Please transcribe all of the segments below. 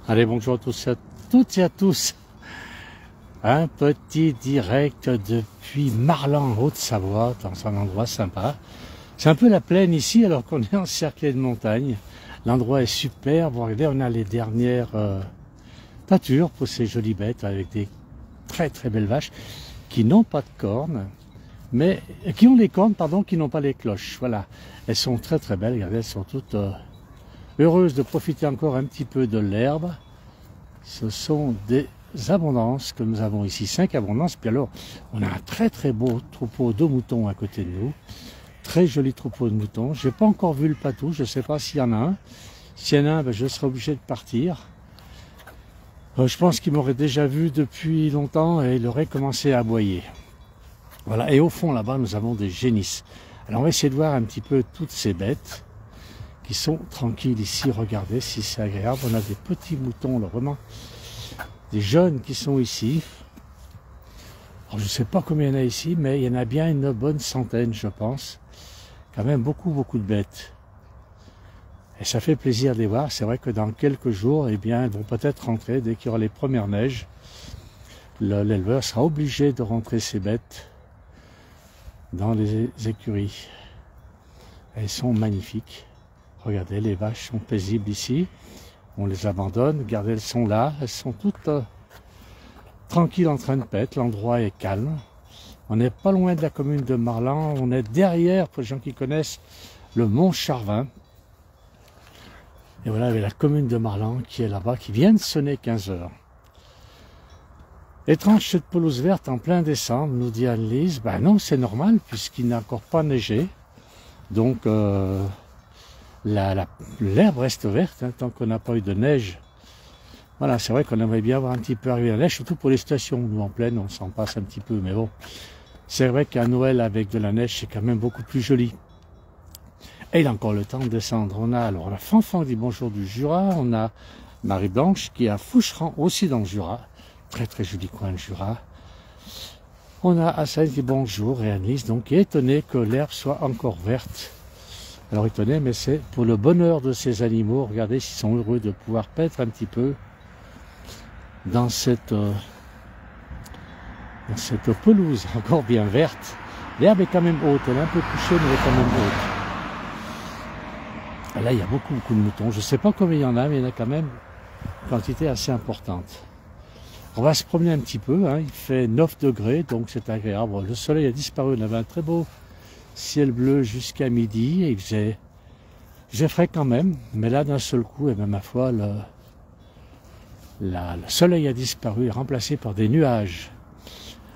Allez, bonjour à tous et à toutes et à tous. Un petit direct depuis Marlan, Haute-Savoie, dans un endroit sympa. C'est un peu la plaine ici, alors qu'on est encerclé de montagnes. L'endroit est super. Vous regardez, on a les dernières pâtures pour ces jolies bêtes avec des très très belles vaches qui n'ont pas de cornes, mais qui ont les cornes, pardon, qui n'ont pas les cloches. Voilà, elles sont très très belles. Regardez, elles sont toutes heureuses de profiter encore un petit peu de l'herbe. Ce sont des abondances que nous avons ici, 5 abondances. Puis alors, on a un très très beau troupeau de moutons à côté de nous. Très joli troupeau de moutons. Je n'ai pas encore vu le patou, je ne sais pas s'il y en a un. S'il y en a un, ben, je serai obligé de partir. Je pense qu'il m'aurait déjà vu depuis longtemps et il aurait commencé à aboyer. Voilà, et au fond là-bas, nous avons des génisses. Alors on va essayer de voir un petit peu toutes ces bêtes qui sont tranquilles ici. Regardez si c'est agréable. On a des petits moutons, là, vraiment des jeunes qui sont ici. Alors, je ne sais pas combien il y en a ici, mais il y en a bien une bonne centaine, je pense. Quand même beaucoup de bêtes. Et ça fait plaisir de les voir. C'est vrai que dans quelques jours, eh bien, elles vont peut-être rentrer dès qu'il y aura les premières neiges. L'éleveur sera obligé de rentrer ses bêtes dans les écuries. Elles sont magnifiques. Regardez, les vaches sont paisibles ici. On les abandonne. Regardez, elles sont là. Elles sont toutes tranquilles en train de paître. L'endroit est calme. On n'est pas loin de la commune de Marlan. On est derrière, pour les gens qui connaissent, le Mont Charvin. Et voilà, avec la commune de Marlan qui est là-bas, qui vient de sonner 15 heures. Étrange cette pelouse verte en plein décembre, nous dit Anne-Lise. Ben non, c'est normal, puisqu'il n'a encore pas neigé. Donc, l'herbe reste verte, hein, tant qu'on n'a pas eu de neige. Voilà, c'est vrai qu'on aimerait bien avoir un petit peu arrivé la neige, surtout pour les stations. Nous, en plaine, on s'en passe un petit peu, mais bon. C'est vrai qu'à Noël, avec de la neige, c'est quand même beaucoup plus joli. Et il a encore le temps de descendre. On a Fanfan dit bonjour du Jura. On a Marie-Blanche qui est à Foucheran, aussi dans le Jura. Très très joli coin le Jura. On a Hassan qui dit bonjour et Annelise donc qui est étonnée que l'herbe soit encore verte. Alors étonné, mais c'est pour le bonheur de ces animaux. Regardez s'ils sont heureux de pouvoir paître un petit peu dans cette pelouse encore bien verte. L'herbe est quand même haute, elle est un peu couchée, mais elle est quand même haute. Et là, il y a beaucoup de moutons. Je ne sais pas combien il y en a, mais il y en a quand même une quantité assez importante. On va se promener un petit peu, hein. Il fait 9 degrés, donc c'est agréable. Le soleil a disparu, on avait un très beau ciel bleu jusqu'à midi, et il faisait frais quand même, mais là d'un seul coup, et même ma foi, le soleil a disparu, est remplacé par des nuages.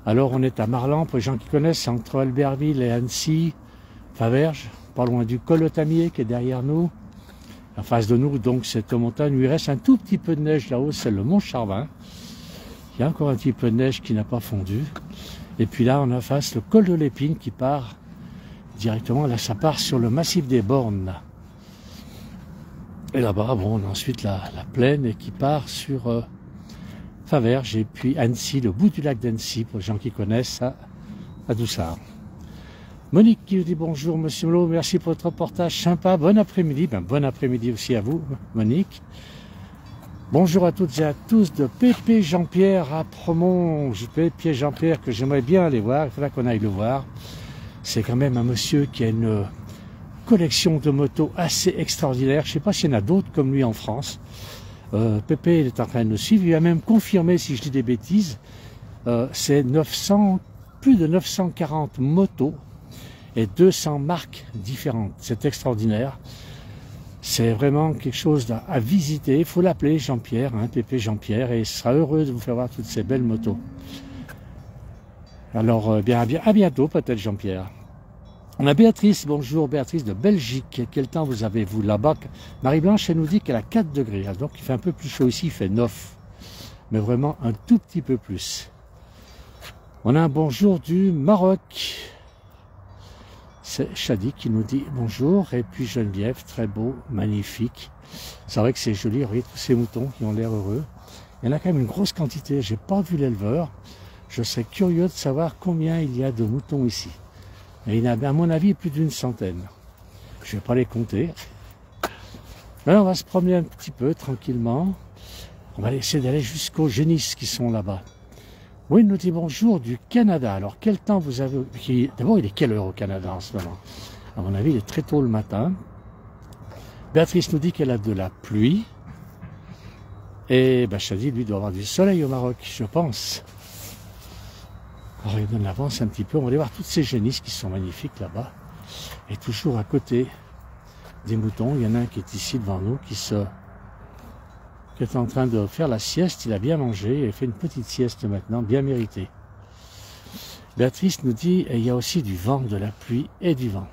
Alors on est à Marlan, pour les gens qui connaissent, entre Albertville et Annecy, Faverges, pas loin du col de Tamier qui est derrière nous. En face de nous, donc, cette montagne, il reste un tout petit peu de neige là-haut, c'est le Mont Charvin. Il y a encore un petit peu de neige qui n'a pas fondu. Et puis là, on a face le col de l'Épine qui part directement, là ça part sur le massif des Bornes. Là. Et là-bas, bon, on a ensuite la plaine et qui part sur Faverges et puis Annecy, le bout du lac d'Annecy, pour les gens qui connaissent, à Doussard. Monique qui nous dit bonjour Monsieur Melo, merci pour votre reportage sympa, bon après-midi, bon après-midi aussi à vous Monique. Bonjour à toutes et à tous de Pépé Jean-Pierre à Promont. Pépé Jean-Pierre que j'aimerais bien aller voir, il faudra qu'on aille le voir. C'est quand même un monsieur qui a une collection de motos assez extraordinaire. Je ne sais pas s'il y en a d'autres comme lui en France. Pépé il est en train de nous suivre, il a même confirmé, si je dis des bêtises, c'est plus de 940 motos et 200 marques différentes. C'est extraordinaire. C'est vraiment quelque chose à visiter. Il faut l'appeler Jean-Pierre, hein, Pépé Jean-Pierre, et il sera heureux de vous faire voir toutes ces belles motos. Alors, à bientôt peut-être Jean-Pierre. On a Béatrice, bonjour Béatrice de Belgique. Quel temps vous avez-vous là-bas? Marie-Blanche, elle nous dit qu'elle a 4 degrés. Donc il fait un peu plus chaud ici, il fait 9. Mais vraiment un tout petit peu plus. On a un bonjour du Maroc. C'est Chadi qui nous dit bonjour. Et puis Geneviève, très beau, magnifique. C'est vrai que c'est joli, regardez tous ces moutons qui ont l'air heureux. Il y en a quand même une grosse quantité. J'ai pas vu l'éleveur. Je serais curieux de savoir combien il y a de moutons ici. Et il y en a, à mon avis, plus d'une centaine. Je ne vais pas les compter. Alors, on va se promener un petit peu, tranquillement. On va essayer d'aller jusqu'aux génisses qui sont là-bas. Oui, il nous dit bonjour du Canada. Alors, quel temps vous avez... D'abord, il est quelle heure au Canada en ce moment? À mon avis, il est très tôt le matin. Béatrice nous dit qu'elle a de la pluie. Et Chadi, lui, doit avoir du soleil au Maroc, je pense. Alors, il donne l'avance un petit peu. On va aller voir toutes ces génisses qui sont magnifiques là-bas. Et toujours à côté des moutons, il y en a un qui est ici devant nous, qui est en train de faire la sieste. Il a bien mangé et fait une petite sieste maintenant, bien méritée. Béatrice nous dit, il y a aussi du vent, de la pluie et du vent.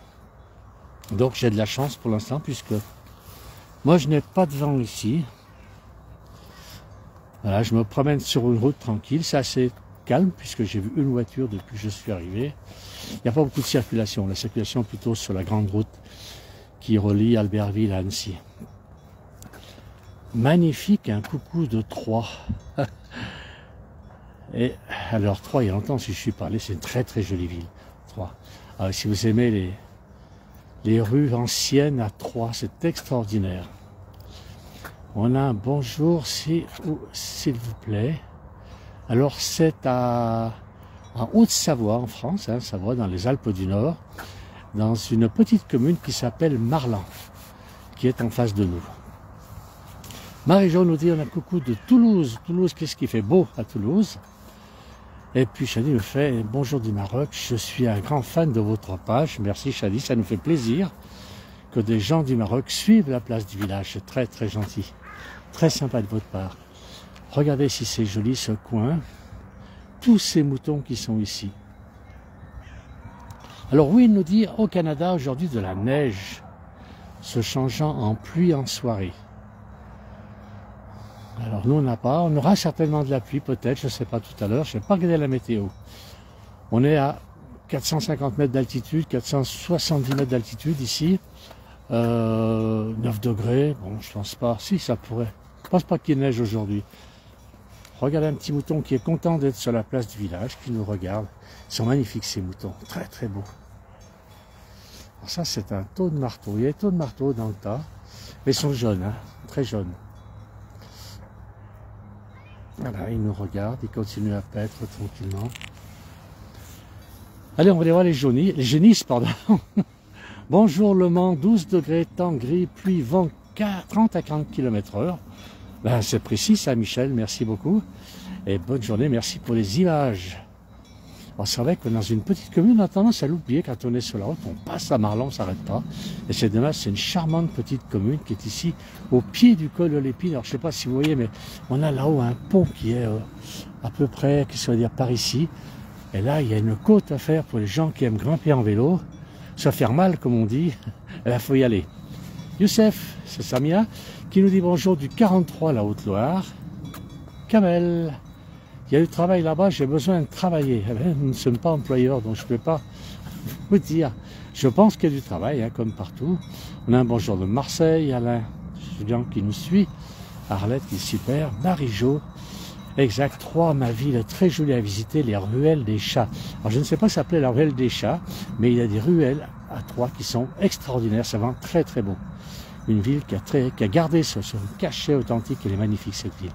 Donc j'ai de la chance pour l'instant, puisque moi je n'ai pas de vent ici. Voilà, je me promène sur une route tranquille, c'est assez calme, puisque j'ai vu une voiture depuis que je suis arrivé. Il n'y a pas beaucoup de circulation, la circulation est plutôt sur la grande route qui relie Albertville à Annecy. Magnifique, un coucou de Troyes. Et alors Troyes, il y a longtemps si je suis parlé, c'est une très très jolie ville, Troyes. Alors, si vous aimez les rues anciennes à Troyes, c'est extraordinaire. On a un bonjour, s'il vous plaît. Alors c'est en Haute-Savoie, en France, hein, Savoie, dans les Alpes du Nord, dans une petite commune qui s'appelle Marlan, qui est en face de nous. Marie-Jo nous dit, on a coucou de Toulouse. Toulouse, qu'est-ce qui fait beau à Toulouse? Et puis Chadi me fait, bonjour du Maroc, je suis un grand fan de votre page. Merci Chadi, ça nous fait plaisir que des gens du Maroc suivent la place du village. C'est très très gentil, très sympa de votre part. Regardez si c'est joli ce coin. Tous ces moutons qui sont ici. Alors oui, il nous dit, au Canada, aujourd'hui de la neige se changeant en pluie en soirée. Alors nous on n'a pas, on aura certainement de la pluie peut-être, je ne sais pas tout à l'heure, je n'ai pas regardé la météo. On est à 450 mètres d'altitude, 470 mètres d'altitude ici, 9 degrés, bon je pense pas, si ça pourrait, je pense pas qu'il neige aujourd'hui. Regardez un petit mouton qui est content d'être sur la place du village, qui nous regarde, ils sont magnifiques ces moutons, très très beaux. Alors ça c'est un taux de marteau, il y a des taux de marteau dans le tas, mais ils sont jaunes, hein, très jaunes. Voilà, il nous regarde, il continue à paître tranquillement. Allez, on va aller voir les génisses, pardon. Bonjour Le Mans, 12 degrés, temps gris, pluie, vent 30 à 40 km/h. Ben, c'est précis ça, Michel, merci beaucoup. Et bonne journée, merci pour les images. C'est vrai que dans une petite commune, on a tendance à l'oublier quand on est sur la route, on passe à Marlan, on ne s'arrête pas. Et c'est dommage, c'est une charmante petite commune qui est ici, au pied du col de l'Épine. Alors je ne sais pas si vous voyez, mais on a là-haut un pont qui est à peu près, qu'est-ce qu'on va dire, par ici. Et là, il y a une côte à faire pour les gens qui aiment grimper en vélo. Se faire mal, comme on dit, il faut y aller. Youssef, c'est Samia, qui nous dit bonjour du 43, la Haute-Loire. Kamel. Il y a du travail là-bas, j'ai besoin de travailler. Nous ne sommes pas employeurs, donc je ne peux pas vous dire. Je pense qu'il y a du travail, hein, comme partout. On a un bonjour de Marseille, Alain Julien qui nous suit, Arlette qui est super, Marie-Jo, exact, Troyes, ma ville très jolie à visiter, les ruelles des chats. Alors je ne sais pas si ça s'appelait la ruelle des chats, mais il y a des ruelles à Troyes qui sont extraordinaires, c'est vraiment très très beau. Une ville qui a gardé son cachet authentique, elle est magnifique cette ville.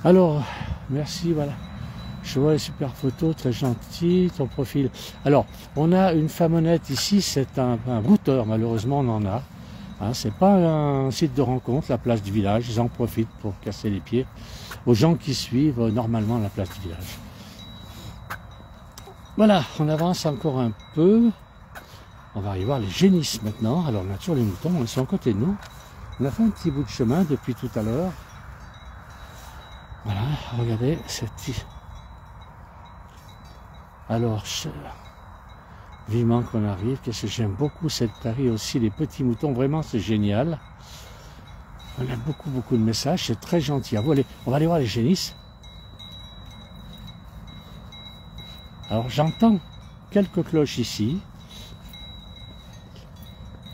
Alors, merci, voilà. Je vois les super photos, très gentil, ton profil. Alors, on a une famonnette ici, c'est un brouteur, malheureusement on en a. Hein, c'est pas un site de rencontre, la place du village, ils en profitent pour casser les pieds aux gens qui suivent normalement la place du village. Voilà, on avance encore un peu. On va aller voir les génisses maintenant. Alors, on a toujours les moutons, ils sont à côté de nous. On a fait un petit bout de chemin depuis tout à l'heure. Voilà, regardez, cette... Alors, vivement qu'on arrive, qu'est-ce que j'aime beaucoup cette prairie aussi, les petits moutons, vraiment c'est génial. On a beaucoup de messages, c'est très gentil. Allez, on va aller voir les génisses. Alors j'entends quelques cloches ici.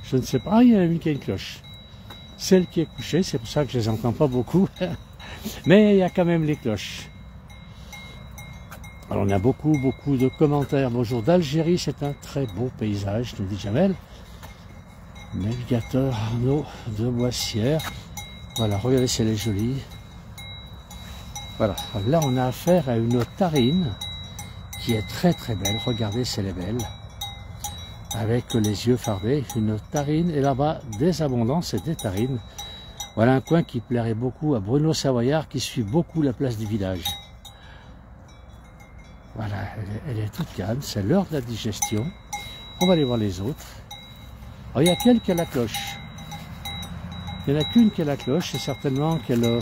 Je ne sais pas, il y en a une qui a une cloche. Celle qui est couchée, c'est pour ça que je les entends pas beaucoup. Mais il y a quand même les cloches. Alors on a beaucoup de commentaires. Bonjour d'Algérie, c'est un très beau paysage, nous dit Jamel. Navigateur Arnaud de Boissière. Voilà, regardez si elle est jolie. Voilà, là on a affaire à une otarine qui est très très belle. Regardez, c'est les belles. Avec les yeux fardés, une otarine. Et là-bas, des abondances et des tarines. Voilà un coin qui plairait beaucoup à Bruno Savoyard qui suit beaucoup la place du village. Voilà, elle est toute calme, c'est l'heure de la digestion. On va aller voir les autres. Alors, il y a qu'elle qui a la cloche. Il n'y en a qu'une qui a la cloche, c'est certainement qu'elle...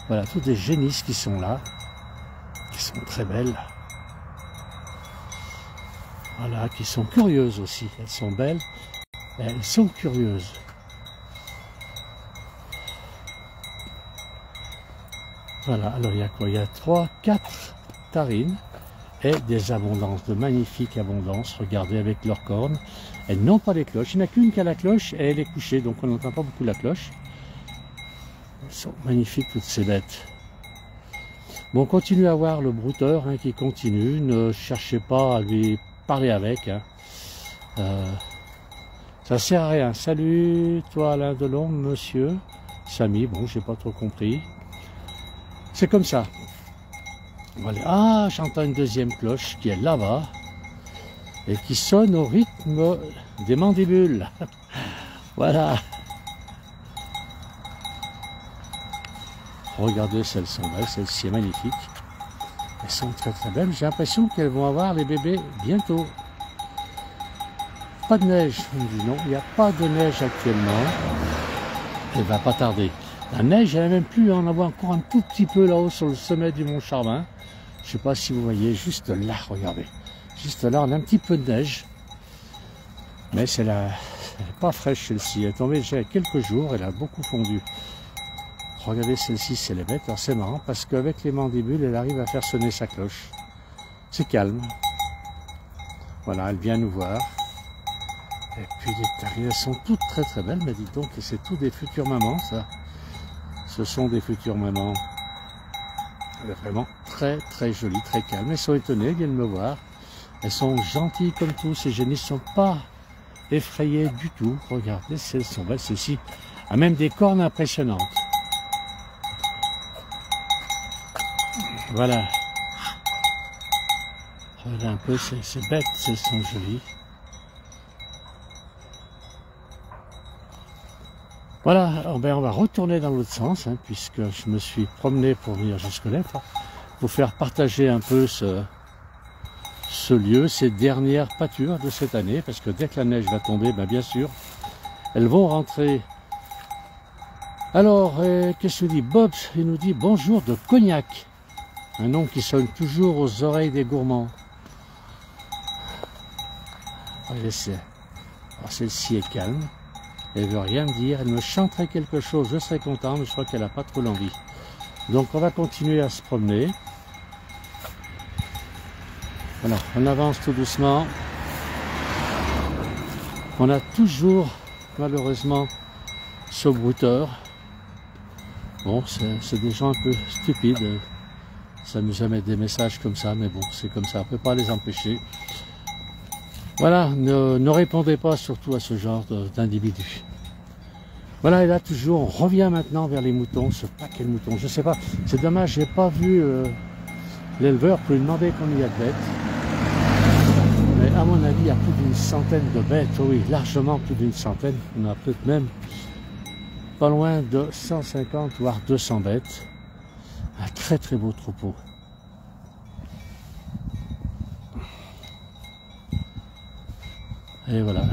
voilà, toutes des génisses qui sont là, qui sont très belles. Voilà, qui sont curieuses aussi. Elles sont belles, mais elles sont curieuses. Voilà, alors il y a quoi? Il y a 3, 4 tarines et des abondances, de magnifiques abondances. Regardez avec leurs cornes. Elles n'ont pas les cloches. Il n'y en a qu'une qui a la cloche et elle est couchée, donc on n'entend pas beaucoup la cloche. Elles sont magnifiques toutes ces bêtes. Bon, on continue à voir le brouteur qui continue. Ne cherchez pas à lui parler avec. Ça sert à rien. Salut, toi Alain Delon, monsieur. Samy, bon, j'ai pas trop compris. C'est comme ça. Voilà. Ah, j'entends une deuxième cloche qui est là-bas et qui sonne au rythme des mandibules. Voilà. Regardez, celles sont belles, celle-ci est magnifique. Elles sont très très belles. J'ai l'impression qu'elles vont avoir les bébés bientôt. Pas de neige. On me dit non, il n'y a pas de neige actuellement. Elle va pas tarder. La neige, elle n'a même plus, on en voit encore un tout petit peu là-haut sur le sommet du Mont Charmin. Je ne sais pas si vous voyez, juste là, regardez. Juste là, on a un petit peu de neige. Mais elle n'est pas fraîche celle-ci. Elle est tombée déjà il y a quelques jours, elle a beaucoup fondu. Regardez celle-ci, c'est les bêtes. Alors c'est marrant parce qu'avec les mandibules, elle arrive à faire sonner sa cloche. C'est calme. Voilà, elle vient nous voir. Et puis les tarines, elles sont toutes très très belles, mais dites donc, c'est tout des futures mamans, ça. Ce sont des futures mamans. Elle est vraiment très très jolie, très calme. Elles sont étonnées, elles viennent me voir. Elles sont gentilles comme tout. Ces génisses ne sont pas effrayées du tout. Regardez, elles sont belles. Celle-ci a même des cornes impressionnantes. Voilà. Regardez un peu ces bêtes, elles sont jolies. Voilà, on va retourner dans l'autre sens, puisque je me suis promené pour venir jusque-là, pour faire partager un peu ce lieu, ces dernières pâtures de cette année, parce que dès que la neige va tomber, bien sûr, elles vont rentrer. Alors, qu'est-ce que dit Bob? Il nous dit bonjour de Cognac, un nom qui sonne toujours aux oreilles des gourmands. Alors, celle-ci est calme. Elle ne veut rien me dire, elle me chanterait quelque chose, je serais content, mais je crois qu'elle n'a pas trop l'envie. Donc on va continuer à se promener. Voilà, on avance tout doucement. On a toujours, malheureusement, ce brouteur. Bon, c'est des gens un peu stupides. Ça nous a mis des messages comme ça, mais bon, c'est comme ça, on ne peut pas les empêcher. Voilà, ne répondez pas surtout à ce genre d'individus. Voilà, et là toujours, on revient maintenant vers les moutons, ce paquet de moutons. Je sais pas, c'est dommage, j'ai pas vu l'éleveur pour lui demander combien il y a de bêtes. Mais à mon avis, il y a plus d'une centaine de bêtes, oui, largement plus d'une centaine. On a peut-être même pas loin de 150 voire 200 bêtes. Un très très beau troupeau. Et voilà.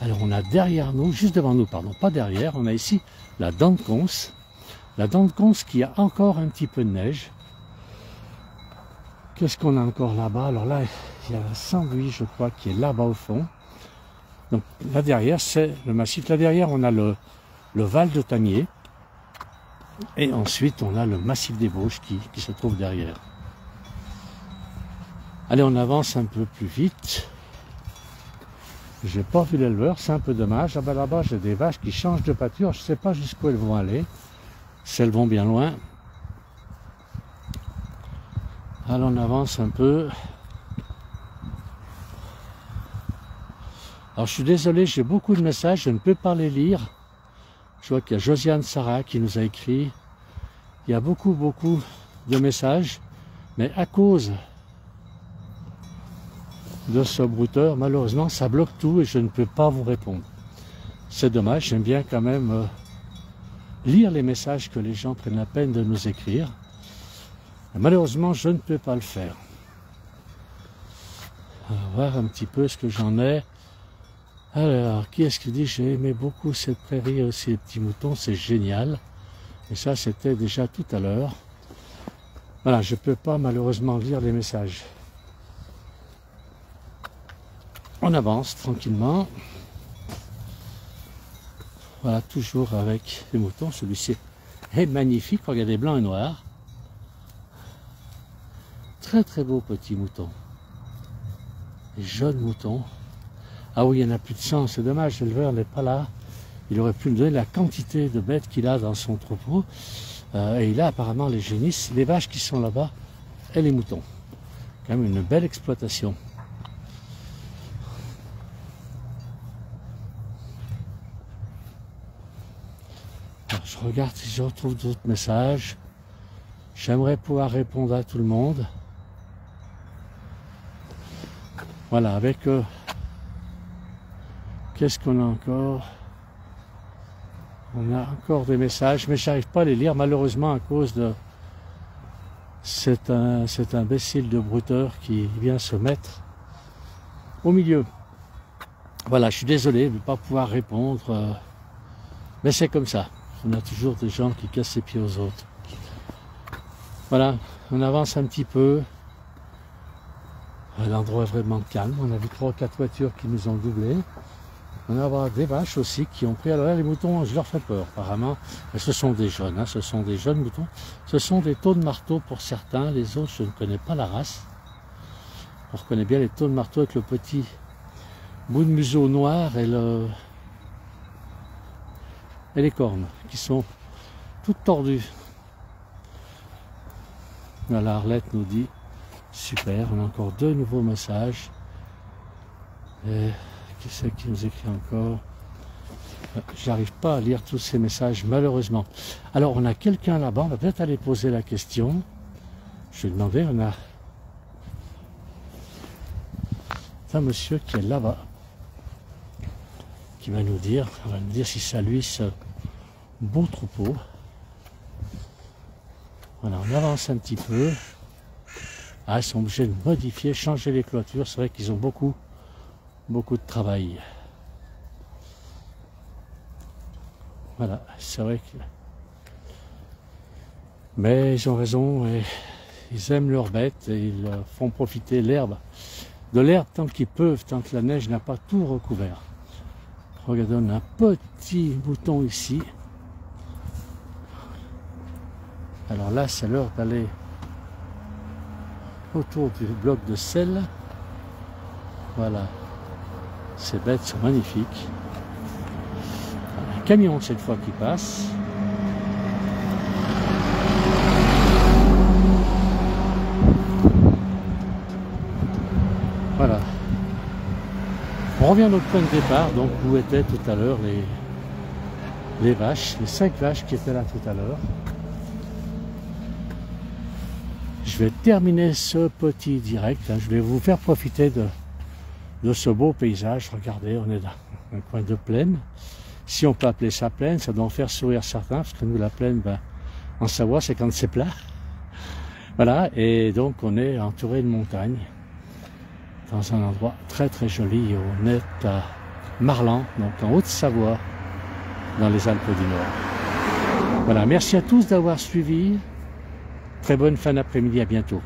Alors on a derrière nous, juste devant nous, pardon, pas derrière, on a ici la dent de Conce. La dent de Conce qui a encore un petit peu de neige. Qu'est-ce qu'on a encore là-bas? Alors là, il y a la Saint-Louis, je crois, qui est là-bas au fond. Donc là derrière, c'est le massif. Là derrière, on a le Val de Tamier. Et ensuite, on a le massif des Vosges qui se trouve derrière. Allez, on avance un peu plus vite. J'ai pas vu l'éleveur, c'est un peu dommage. Ah ben là-bas, j'ai des vaches qui changent de pâture. Je sais pas jusqu'où elles vont aller. Si elles vont bien loin. Allez, on avance un peu. Alors, je suis désolé, j'ai beaucoup de messages. Je ne peux pas les lire. Je vois qu'il y a Josiane Sarah qui nous a écrit. Il y a beaucoup de messages, mais à cause de ce brouteur, malheureusement, ça bloque tout et je ne peux pas vous répondre. C'est dommage, j'aime bien quand même lire les messages que les gens prennent la peine de nous écrire. Et malheureusement, je ne peux pas le faire. On va voir un petit peu ce que j'en ai. Alors, qui est-ce qui dit « J'ai aimé beaucoup cette prairie et aussi les petits moutons, c'est génial ». Et ça, c'était déjà tout à l'heure. Voilà, je ne peux pas malheureusement lire les messages. On avance tranquillement. Voilà, toujours avec les moutons. Celui-ci est magnifique. Regardez, blanc et noir. Très très beau petit mouton. Les jeunes moutons. Ah oui, il y en a plus de 100. C'est dommage, l'éleveur n'est pas là. Il aurait pu me donner la quantité de bêtes qu'il a dans son troupeau. Et il a apparemment les génisses, les vaches qui sont là-bas et les moutons. Quand même une belle exploitation. Alors, je regarde si je retrouve d'autres messages. J'aimerais pouvoir répondre à tout le monde. Voilà, avec... qu'est-ce qu'on a encore? On a encore des messages, mais j'arrive pas à les lire malheureusement à cause de cet imbécile de brouteur qui vient se mettre au milieu. Voilà, je suis désolé de ne pas pouvoir répondre, mais c'est comme ça. On a toujours des gens qui cassent les pieds aux autres. Voilà, on avance un petit peu. L'endroit est vraiment calme. On a vu 3 ou 4 voitures qui nous ont doublé. On va avoir des vaches aussi qui ont pris. Alors là, les moutons, je leur fais peur, apparemment. Mais ce sont des jeunes, hein, ce sont des jeunes moutons. Ce sont des taux de marteau pour certains. Les autres, je ne connais pas la race. On reconnaît bien les taux de marteau avec le petit bout de museau noir et les cornes qui sont toutes tordues. Voilà, Arlette nous dit super. On a encore 2 nouveaux messages. Et qui c'est qui nous écrit encore? J'arrive pas à lire tous ces messages, malheureusement. Alors, on a quelqu'un là-bas, on va peut-être aller poser la question. Je vais demander, on a un monsieur qui est là-bas, qui va nous dire, si ça lui, ce beau troupeau. Voilà, on avance un petit peu. Ah, ils sont obligés de modifier, changer les clôtures. C'est vrai qu'ils ont beaucoup de travail. Voilà, c'est vrai que... Mais ils ont raison, et ils aiment leurs bêtes et ils font profiter de l'herbe tant qu'ils peuvent, tant que la neige n'a pas tout recouvert. Regardez, on a un petit bouton ici. Alors là, c'est l'heure d'aller autour du bloc de sel. Voilà. Ces bêtes sont magnifiques. Un camion cette fois qui passe. Voilà. On revient à notre point de départ, donc où étaient tout à l'heure les vaches, les 5 vaches qui étaient là tout à l'heure. Je vais terminer ce petit direct. Je vais vous faire profiter de ce beau paysage. Regardez, on est dans un coin de plaine. Si on peut appeler ça plaine, ça doit en faire sourire certains, parce que nous, la plaine, en Savoie, c'est quand c'est plat. Voilà, et donc on est entouré de montagnes, dans un endroit très très joli. On est à Marlan, donc en Haute-Savoie, dans les Alpes du Nord. Voilà, merci à tous d'avoir suivi. Très bonne fin d'après-midi, à bientôt.